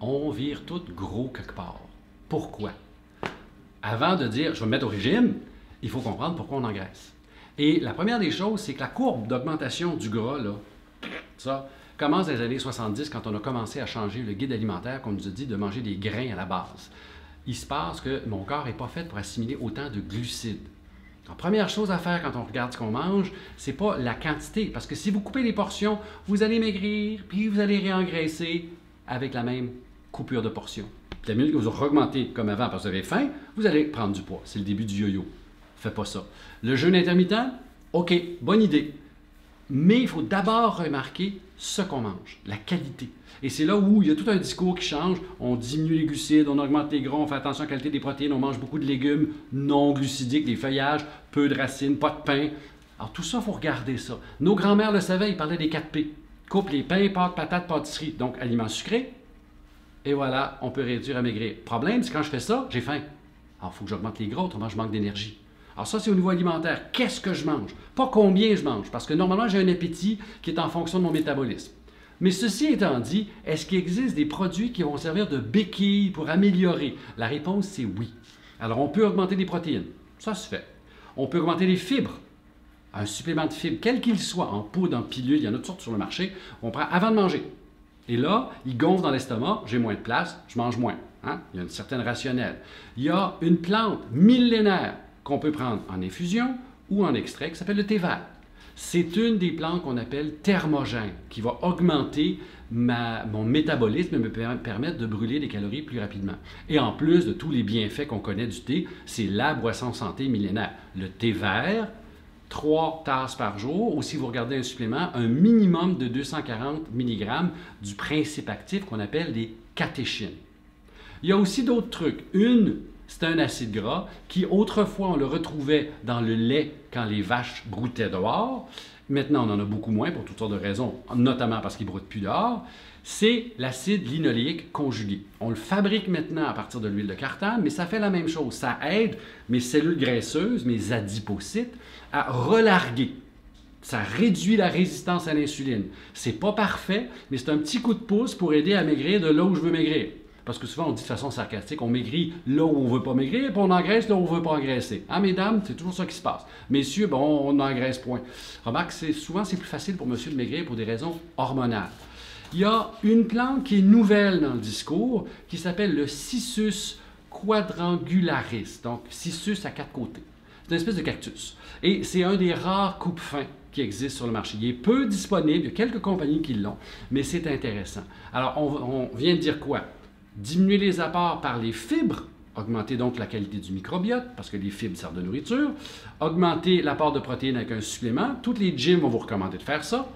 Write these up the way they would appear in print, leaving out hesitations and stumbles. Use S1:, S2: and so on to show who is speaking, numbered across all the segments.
S1: on vire tout gros quelque part. Pourquoi? Avant de dire, je vais me mettre au régime, il faut comprendre pourquoi on engraisse. Et la première des choses, c'est que la courbe d'augmentation du gras, là, ça, commence dans les années 70 quand on a commencé à changer le guide alimentaire qu'on nous a dit de manger des grains à la base. Il se passe que mon corps n'est pas fait pour assimiler autant de glucides. La première chose à faire quand on regarde ce qu'on mange, c'est pas la quantité, parce que si vous coupez les portions, vous allez maigrir, puis vous allez réengraisser avec la même coupure de portions. La minute que vous augmentez comme avant parce que vous avez faim, vous allez prendre du poids. C'est le début du yo-yo. Faites pas ça. Le jeûne intermittent, OK, bonne idée. Mais il faut d'abord remarquer ce qu'on mange, la qualité. Et c'est là où il y a tout un discours qui change. On diminue les glucides, on augmente les gras, on fait attention à la qualité des protéines, on mange beaucoup de légumes non glucidiques, des feuillages, peu de racines, pas de pain. Alors tout ça, il faut regarder ça. Nos grands-mères le savaient, ils parlaient des 4 P. Coupe les pains, pâtes, patates, pâtisseries. Donc aliments sucrés. Et voilà, on peut réduire à maigrir. Le problème, c'est quand je fais ça, j'ai faim. Alors il faut que j'augmente les gras, autrement je manque d'énergie. Alors ça, c'est au niveau alimentaire. Qu'est-ce que je mange? Pas combien je mange, parce que normalement, j'ai un appétit qui est en fonction de mon métabolisme. Mais ceci étant dit, est-ce qu'il existe des produits qui vont servir de béquille pour améliorer? La réponse, c'est oui. Alors, on peut augmenter les protéines. Ça se fait. On peut augmenter les fibres. Un supplément de fibres, quel qu'il soit, en poudre, en pilule, il y en a toutes sortes sur le marché, on prend avant de manger. Et là, il gonfle dans l'estomac, j'ai moins de place, je mange moins. Hein? Il y a une certaine rationnelle. Il y a une plante millénaire qu'on peut prendre en infusion ou en extrait qui s'appelle le thé vert. C'est une des plantes qu'on appelle thermogène, qui va augmenter mon métabolisme et me permettre de brûler des calories plus rapidement. Et en plus de tous les bienfaits qu'on connaît du thé, c'est la boisson santé millénaire. Le thé vert, 3 tasses par jour, ou si vous regardez un supplément, un minimum de 240 mg du principe actif qu'on appelle des catéchines. Il y a aussi d'autres trucs. C'est un acide gras qui, autrefois, on le retrouvait dans le lait quand les vaches broutaient dehors. Maintenant, on en a beaucoup moins pour toutes sortes de raisons, notamment parce qu'ils ne broutent plus dehors. C'est l'acide linoléique conjugué. On le fabrique maintenant à partir de l'huile de cartane, mais ça fait la même chose. Ça aide mes cellules graisseuses, mes adipocytes, à relarguer. Ça réduit la résistance à l'insuline. C'est pas parfait, mais c'est un petit coup de pouce pour aider à maigrir de là où je veux maigrir. Parce que souvent, on dit de façon sarcastique, on maigrit là où on ne veut pas maigrir, puis on engraisse là où on ne veut pas engraisser. Hein, mesdames, c'est toujours ça qui se passe. Messieurs, bon, on n'engraisse point. Remarque, souvent, c'est plus facile pour monsieur de maigrir pour des raisons hormonales. Il y a une plante qui est nouvelle dans le discours, qui s'appelle le Cissus quadrangularis. Donc, Cissus à 4 côtés. C'est une espèce de cactus. Et c'est un des rares coupe-fins qui existe sur le marché. Il est peu disponible, il y a quelques compagnies qui l'ont, mais c'est intéressant. Alors, on vient de dire quoi? Diminuer les apports par les fibres, augmenter donc la qualité du microbiote, parce que les fibres servent de nourriture, augmenter l'apport de protéines avec un supplément. Toutes les gyms vont vous recommander de faire ça.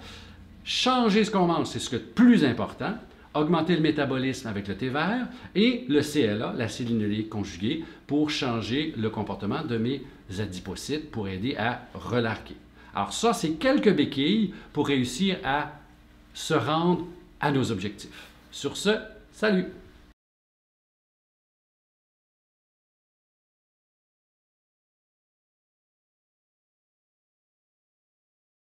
S1: Changer ce qu'on mange, c'est ce qui est le plus important. Augmenter le métabolisme avec le thé vert et le CLA, l'acide linoléique conjugué, pour changer le comportement de mes adipocytes, pour aider à relarguer. Alors ça, c'est quelques béquilles pour réussir à se rendre à nos objectifs. Sur ce, salut!